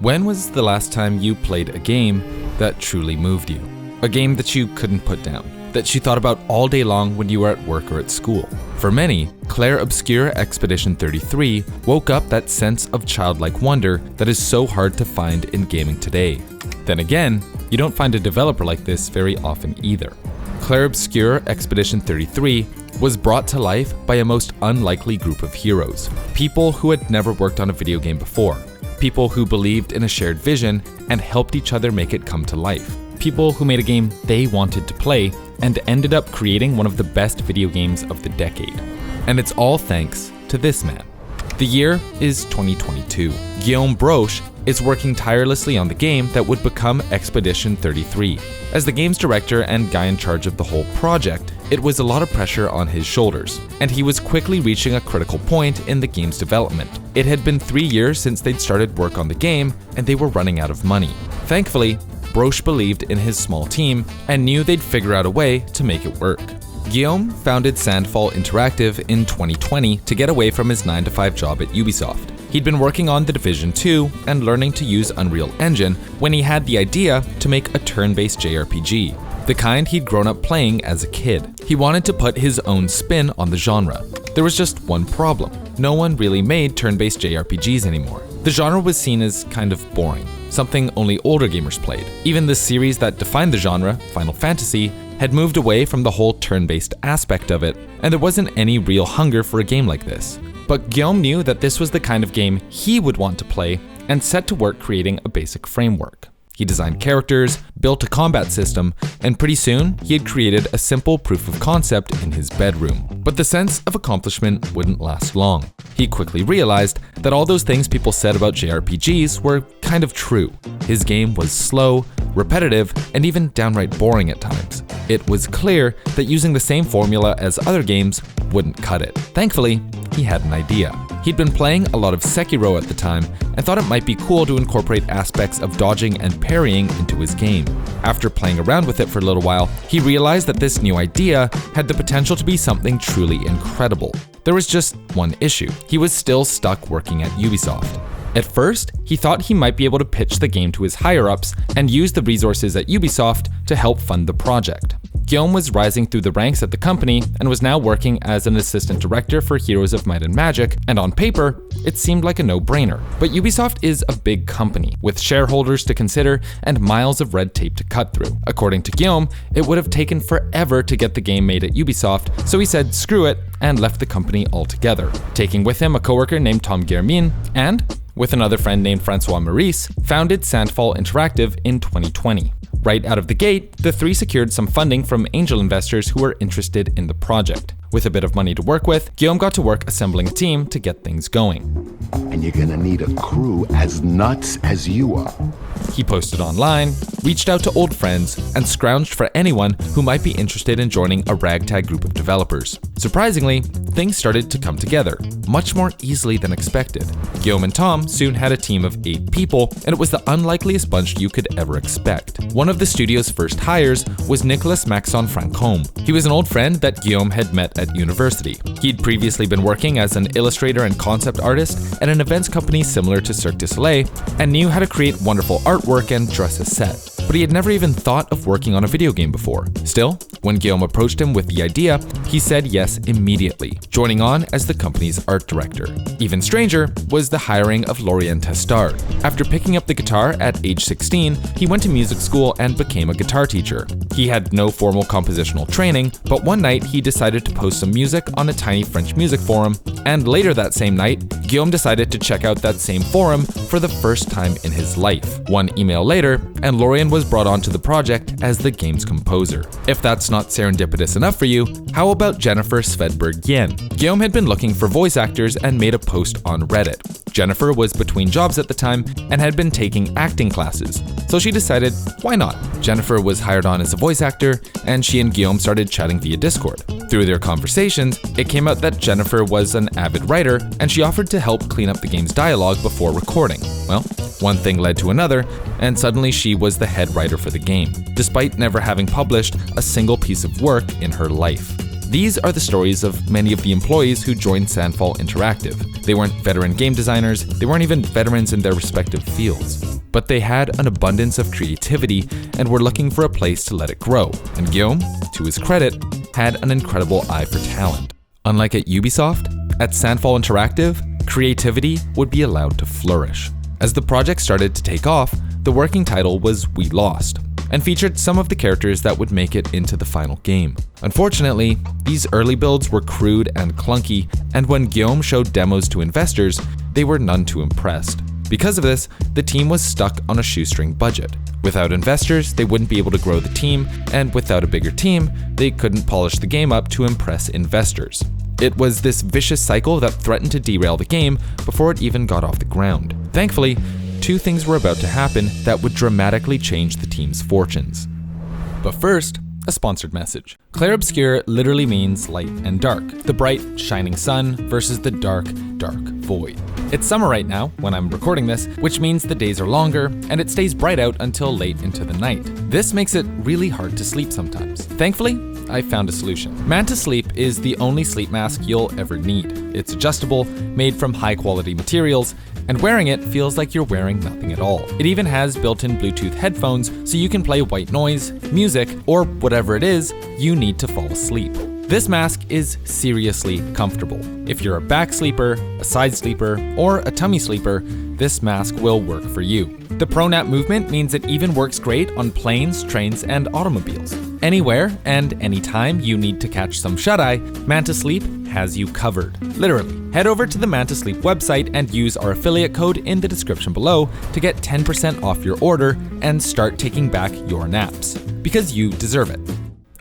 When was the last time you played a game that truly moved you? A game that you couldn't put down, that you thought about all day long when you were at work or at school? For many, Clair Obscur Expedition 33 woke up that sense of childlike wonder that is so hard to find in gaming today. Then again, you don't find a developer like this very often either. Clair Obscur Expedition 33 was brought to life by a most unlikely group of heroes. People who had never worked on a video game before. People who believed in a shared vision and helped each other make it come to life. People who made a game they wanted to play and ended up creating one of the best video games of the decade. And it's all thanks to this man. The year is 2022. Guillaume Broche is working tirelessly on the game that would become Expedition 33. As the game's director and guy in charge of the whole project, it was a lot of pressure on his shoulders, and he was quickly reaching a critical point in the game's development. It had been 3 years since they'd started work on the game, and they were running out of money. Thankfully, Broche believed in his small team and knew they'd figure out a way to make it work. Guillaume founded Sandfall Interactive in 2020 to get away from his 9-to-5 job at Ubisoft. He'd been working on The Division 2 and learning to use Unreal Engine when he had the idea to make a turn-based JRPG, the kind he'd grown up playing as a kid. He wanted to put his own spin on the genre. There was just one problem. No one really made turn-based JRPGs anymore. The genre was seen as kind of boring, something only older gamers played. Even the series that defined the genre, Final Fantasy, had moved away from the whole turn-based aspect of it, and there wasn't any real hunger for a game like this. But Guillaume knew that this was the kind of game he would want to play and set to work creating a basic framework. He designed characters, built a combat system, and pretty soon he had created a simple proof of concept in his bedroom. But the sense of accomplishment wouldn't last long. He quickly realized that all those things people said about JRPGs were kind of true. His game was slow, repetitive, and even downright boring at times. It was clear that using the same formula as other games wouldn't cut it. Thankfully, he had an idea. He'd been playing a lot of Sekiro at the time and thought it might be cool to incorporate aspects of dodging and parrying into his game. After playing around with it for a little while, he realized that this new idea had the potential to be something truly incredible. There was just one issue. He was still stuck working at Ubisoft. At first, he thought he might be able to pitch the game to his higher-ups and use the resources at Ubisoft to help fund the project. Guillaume was rising through the ranks at the company and was now working as an assistant director for Heroes of Might and Magic, and on paper, it seemed like a no-brainer. But Ubisoft is a big company, with shareholders to consider and miles of red tape to cut through. According to Guillaume, it would have taken forever to get the game made at Ubisoft, so he said screw it and left the company altogether, taking with him a coworker named Guillermin and, with another friend named François Meurisse, founded Sandfall Interactive in 2020. Right out of the gate, the three secured some funding from angel investors who were interested in the project. With a bit of money to work with, Guillaume got to work assembling a team to get things going. And you're gonna need a crew as nuts as you are. He posted online, reached out to old friends, and scrounged for anyone who might be interested in joining a ragtag group of developers. Surprisingly, things started to come together, much more easily than expected. Guillaume and Tom soon had a team of 8 people, and it was the unlikeliest bunch you could ever expect. One of the studio's first hires was Nicolas Maxon Francombe. He was an old friend that Guillaume had met at university. He'd previously been working as an illustrator and concept artist at an events company similar to Cirque du Soleil, and knew how to create wonderful artwork and dress a set. But he had never even thought of working on a video game before. Still, when Guillaume approached him with the idea, he said yes immediately, joining on as the company's art director. Even stranger was the hiring of Laurent Testard. After picking up the guitar at age 16, he went to music school and became a guitar teacher. He had no formal compositional training, but one night he decided to post some music on a tiny French music forum, and later that same night, Guillaume decided to check out that same forum for the first time in his life. One email later, and Laurent was brought onto the project as the game's composer. If that's not serendipitous enough for you, how about Jennifer Svedberg-Yen? Guillaume had been looking for voice actors and made a post on Reddit. Jennifer was between jobs at the time and had been taking acting classes, so she decided, why not? Jennifer was hired on as a voice actor, and she and Guillaume started chatting via Discord. Through their conversations, it came out that Jennifer was an avid writer, and she offered to help clean up the game's dialogue before recording. Well, one thing led to another, and suddenly she was the head writer for the game, despite never having published a single piece of work in her life. These are the stories of many of the employees who joined Sandfall Interactive. They weren't veteran game designers, they weren't even veterans in their respective fields. But they had an abundance of creativity and were looking for a place to let it grow. And Guillaume, to his credit, had an incredible eye for talent. Unlike at Ubisoft, at Sandfall Interactive, creativity would be allowed to flourish. As the project started to take off, the working title was We Lost, and featured some of the characters that would make it into the final game. Unfortunately, these early builds were crude and clunky, and when Guillaume showed demos to investors, they were none too impressed. Because of this, the team was stuck on a shoestring budget. Without investors, they wouldn't be able to grow the team, and without a bigger team, they couldn't polish the game up to impress investors. It was this vicious cycle that threatened to derail the game before it even got off the ground. Thankfully, two things were about to happen that would dramatically change the team's fortunes. But first, a sponsored message. Clair Obscur literally means light and dark, the bright, shining sun versus the dark, dark void. It's summer right now, when I'm recording this, which means the days are longer, and it stays bright out until late into the night. This makes it really hard to sleep sometimes. Thankfully, I found a solution. Manta Sleep is the only sleep mask you'll ever need. It's adjustable, made from high-quality materials, and wearing it feels like you're wearing nothing at all. It even has built-in Bluetooth headphones so you can play white noise, music, or whatever it is you need to fall asleep. This mask is seriously comfortable. If you're a back sleeper, a side sleeper, or a tummy sleeper, this mask will work for you. The ProNap movement means it even works great on planes, trains, and automobiles. Anywhere and anytime you need to catch some shut-eye, Manta Sleep has you covered. Literally. Head over to the Manta Sleep website and use our affiliate code in the description below to get 10% off your order and start taking back your naps. Because you deserve it.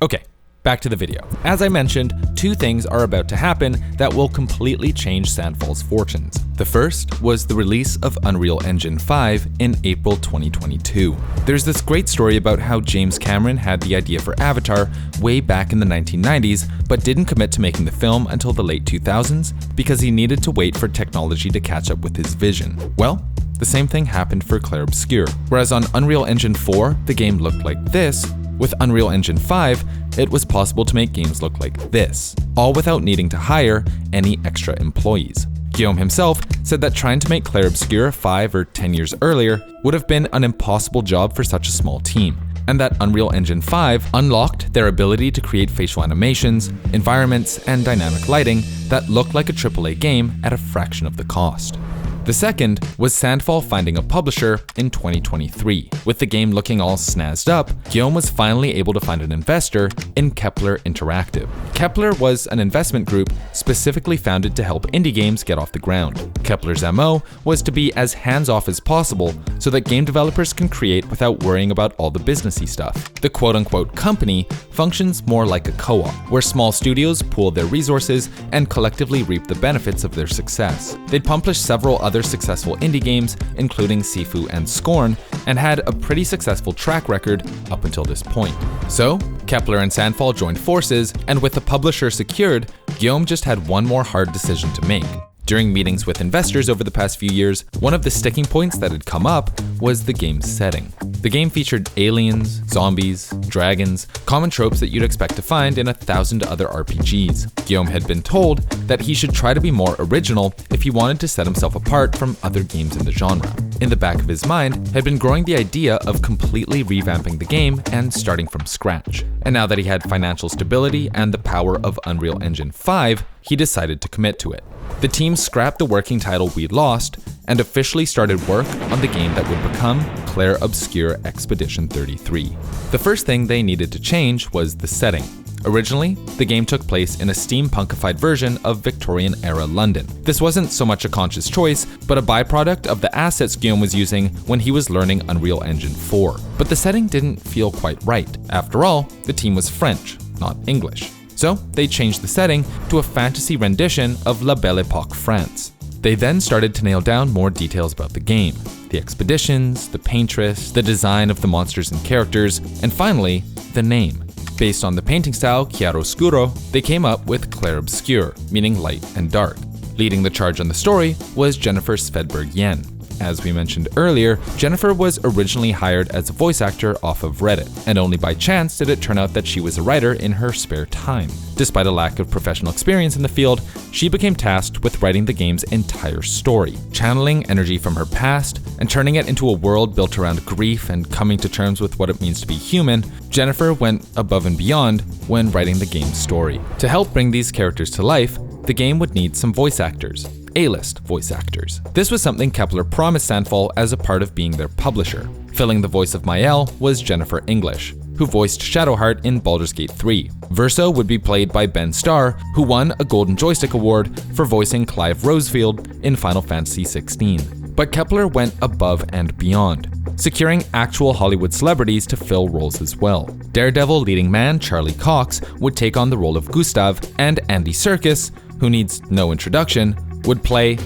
Okay. Back to the video. As I mentioned, two things are about to happen that will completely change Sandfall's fortunes. The first was the release of Unreal Engine 5 in April 2022. There's this great story about how James Cameron had the idea for Avatar way back in the 1990s, but didn't commit to making the film until the late 2000s because he needed to wait for technology to catch up with his vision. Well, the same thing happened for Clair Obscur. Whereas on Unreal Engine 4, the game looked like this, with Unreal Engine 5, it was possible to make games look like this, all without needing to hire any extra employees. Guillaume himself said that trying to make Clair Obscur 5 or 10 years earlier would have been an impossible job for such a small team, and that Unreal Engine 5 unlocked their ability to create facial animations, environments, and dynamic lighting that looked like a AAA game at a fraction of the cost. The second was Sandfall finding a publisher in 2023. With the game looking all snazzed up, Guillaume was finally able to find an investor in Kepler Interactive. Kepler was an investment group specifically founded to help indie games get off the ground. Kepler's MO was to be as hands-off as possible so that game developers can create without worrying about all the businessy stuff. The quote-unquote company functions more like a co-op, where small studios pool their resources and collectively reap the benefits of their success. They'd published several other successful indie games, including Sifu and Scorn, and had a pretty successful track record up until this point. So, Kepler and Sandfall joined forces, and with the publisher secured, Guillaume just had one more hard decision to make. During meetings with investors over the past few years, one of the sticking points that had come up was the game's setting. The game featured aliens, zombies, dragons, common tropes that you'd expect to find in 1,000 other RPGs. Guillaume had been told that he should try to be more original if he wanted to set himself apart from other games in the genre. In the back of his mind had been growing the idea of completely revamping the game and starting from scratch. And now that he had financial stability and the power of Unreal Engine 5, he decided to commit to it. The team scrapped the working title We Lost and officially started work on the game that would become Clair Obscur Expedition 33. The first thing they needed to change was the setting. Originally, the game took place in a steampunkified version of Victorian-era London. This wasn't so much a conscious choice, but a byproduct of the assets Guillaume was using when he was learning Unreal Engine 4. But the setting didn't feel quite right. After all, the team was French, not English. So they changed the setting to a fantasy rendition of La Belle Époque, France. They then started to nail down more details about the game. The expeditions, the paintress, the design of the monsters and characters, and finally, the name. Based on the painting style chiaroscuro, they came up with Clair Obscur, meaning light and dark. Leading the charge on the story was Jennifer Svedberg Yen. as we mentioned earlier, Jennifer was originally hired as a voice actor off of Reddit, and only by chance did it turn out that she was a writer in her spare time. Despite a lack of professional experience in the field, she became tasked with writing the game's entire story, channeling energy from her past and turning it into a world built around grief and coming to terms with what it means to be human. Jennifer went above and beyond when writing the game's story. To help bring these characters to life, the game would need some voice actors. A-list voice actors. This was something Kepler promised Sandfall as a part of being their publisher. Filling the voice of Mael was Jennifer English, who voiced Shadowheart in Baldur's Gate 3. Verso would be played by Ben Starr, who won a Golden Joystick Award for voicing Clive Rosefield in Final Fantasy XVI. But Kepler went above and beyond, securing actual Hollywood celebrities to fill roles as well. Daredevil leading man Charlie Cox would take on the role of Gustav, and Andy Serkis, who needs no introduction, would play,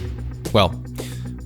well,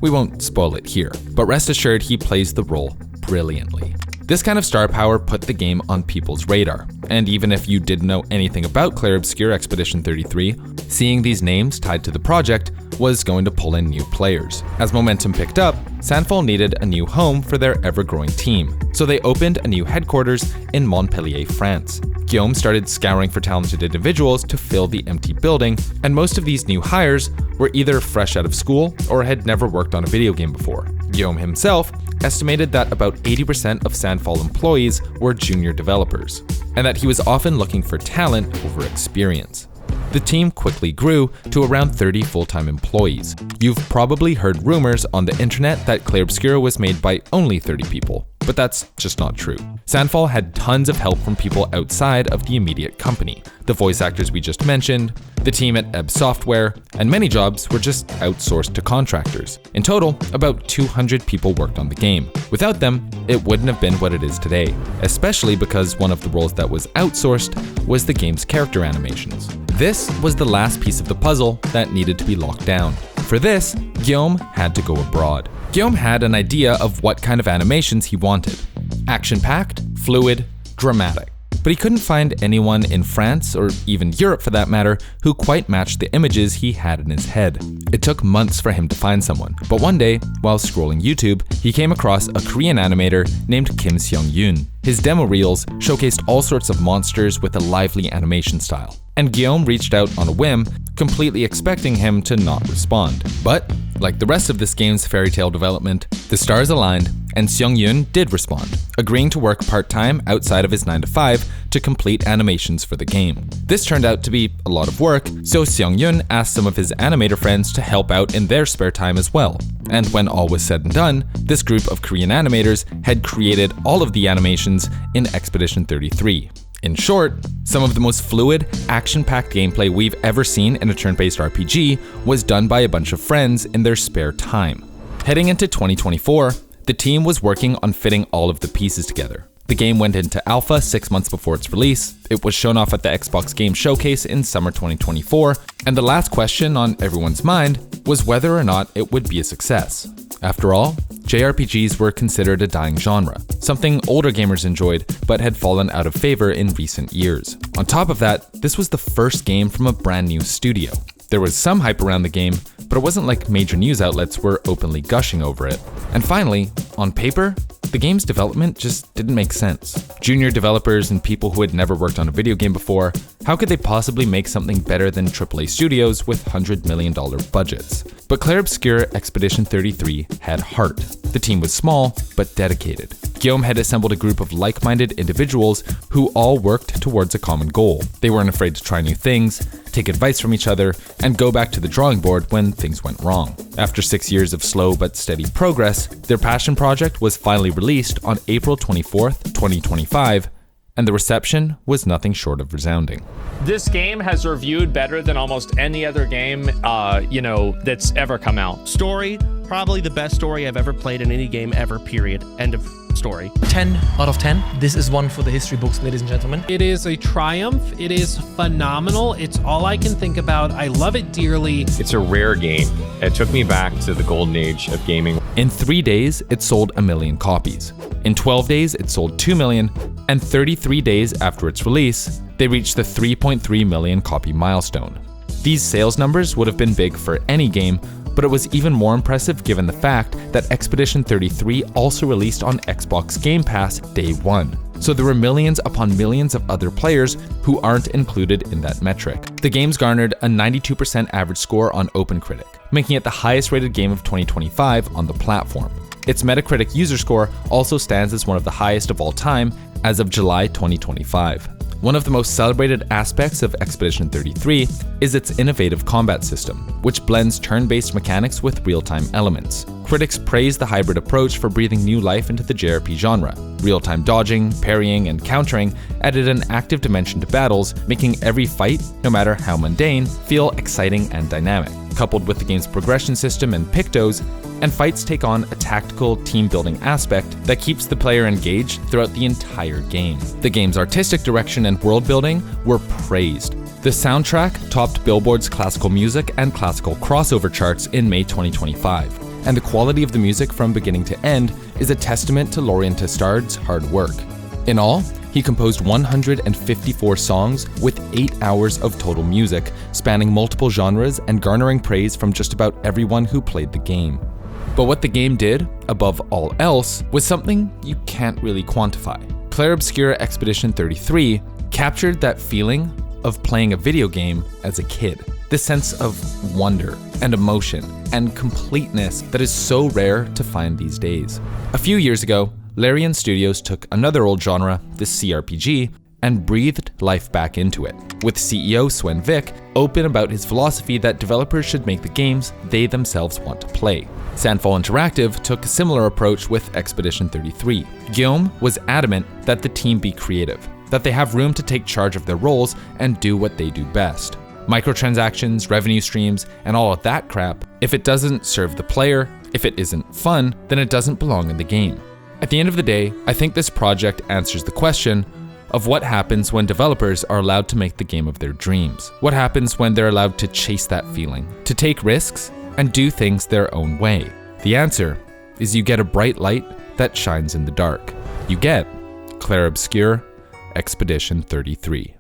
we won't spoil it here, but rest assured he plays the role brilliantly. This kind of star power put the game on people's radar, and even if you didn't know anything about Clair Obscur Expedition 33, seeing these names tied to the project was going to pull in new players. As momentum picked up, Sandfall needed a new home for their ever-growing team, so they opened a new headquarters in Montpellier, France. Guillaume started scouring for talented individuals to fill the empty building, and most of these new hires were either fresh out of school or had never worked on a video game before. Guillaume himself estimated that about 80% of Sandfall employees were junior developers, and that he was often looking for talent over experience. The team quickly grew to around 30 full-time employees. You've probably heard rumors on the internet that Clair Obscur was made by only 30 people, but that's just not true. Sandfall had tons of help from people outside of the immediate company. The voice actors we just mentioned, the team at Ebb Software, and many jobs were just outsourced to contractors. In total, about 200 people worked on the game. Without them, it wouldn't have been what it is today, especially because one of the roles that was outsourced was the game's character animations. This was the last piece of the puzzle that needed to be locked down. For this, Guillaume had to go abroad. Guillaume had an idea of what kind of animations he wanted. Action-packed, fluid, dramatic. But he couldn't find anyone in France, or even Europe for that matter, who quite matched the images he had in his head. It took months for him to find someone, but one day, while scrolling YouTube, he came across a Korean animator named Kim Seong-yoon. His demo reels showcased all sorts of monsters with a lively animation style, and Guillaume reached out on a whim, completely expecting him to not respond. But, like the rest of this game's fairy tale development, the stars aligned, and Seong-yoon did respond, agreeing to work part-time outside of his 9-to-5 to complete animations for the game. This turned out to be a lot of work, so Seong-yoon asked some of his animator friends to help out in their spare time as well. And when all was said and done, this group of Korean animators had created all of the animations in Expedition 33. In short, some of the most fluid, action-packed gameplay we've ever seen in a turn-based RPG was done by a bunch of friends in their spare time. Heading into 2024, the team was working on fitting all of the pieces together. The game went into alpha 6 months before its release, it was shown off at the Xbox Game Showcase in summer 2024, and the last question on everyone's mind was whether or not it would be a success. After all, JRPGs were considered a dying genre, something older gamers enjoyed but had fallen out of favor in recent years. On top of that, this was the first game from a brand new studio. There was some hype around the game, but it wasn't like major news outlets were openly gushing over it. And finally, on paper, the game's development just didn't make sense. Junior developers and people who had never worked on a video game before, how could they possibly make something better than AAA studios with $100 million budgets? But Clair Obscur Expedition 33 had heart. The team was small, but dedicated. Guillaume had assembled a group of like-minded individuals who all worked towards a common goal. They weren't afraid to try new things, take advice from each other, and go back to the drawing board when things went wrong. After 6 years of slow but steady progress, their passion project was finally released on April 24th, 2025, and the reception was nothing short of resounding. This game has reviewed better than almost any other game, that's ever come out. Story, probably the best story I've ever played in any game ever, period. End of story. 10 out of 10. This is one for the history books, ladies and gentlemen. It is a triumph. It is phenomenal. It's all I can think about. I love it dearly. It's a rare game. It took me back to the golden age of gaming. In 3 days, it sold 1 million copies. In 12 days, it sold 2 million, and 33 days after its release, they reached the 3.3 million copy milestone. These sales numbers would have been big for any game, but it was even more impressive given the fact that Expedition 33 also released on Xbox Game Pass day one. So there were millions upon millions of other players who aren't included in that metric. The game's garnered a 92% average score on OpenCritic, making it the highest rated game of 2025 on the platform. Its Metacritic user score also stands as one of the highest of all time as of July 2025. One of the most celebrated aspects of Expedition 33 is its innovative combat system, which blends turn-based mechanics with real-time elements. Critics praise the hybrid approach for breathing new life into the JRPG genre. Real-time dodging, parrying, and countering added an active dimension to battles, making every fight, no matter how mundane, feel exciting and dynamic. Coupled with the game's progression system and pictos, and fights take on a tactical team-building aspect that keeps the player engaged throughout the entire game. The game's artistic direction and world building were praised. The soundtrack topped Billboard's classical music and classical crossover charts in May 2025, and the quality of the music from beginning to end is a testament to Lorien Testard's hard work. In all, he composed 154 songs with 8 hours of total music, spanning multiple genres and garnering praise from just about everyone who played the game. But what the game did, above all else, was something you can't really quantify. Clair Obscur Expedition 33 captured that feeling of playing a video game as a kid. This sense of wonder and emotion and completeness that is so rare to find these days. A few years ago, Larian Studios took another old genre, the CRPG, and breathed life back into it, with CEO Sven Vick open about his philosophy that developers should make the games they themselves want to play. Sandfall Interactive took a similar approach with Expedition 33. Guillaume was adamant that the team be creative, that they have room to take charge of their roles and do what they do best. Microtransactions, revenue streams, and all of that crap, if it doesn't serve the player, if it isn't fun, then it doesn't belong in the game. At the end of the day, I think this project answers the question of what happens when developers are allowed to make the game of their dreams. What happens when they're allowed to chase that feeling, to take risks, and do things their own way? The answer is you get a bright light that shines in the dark. You get Clair Obscur Expedition 33.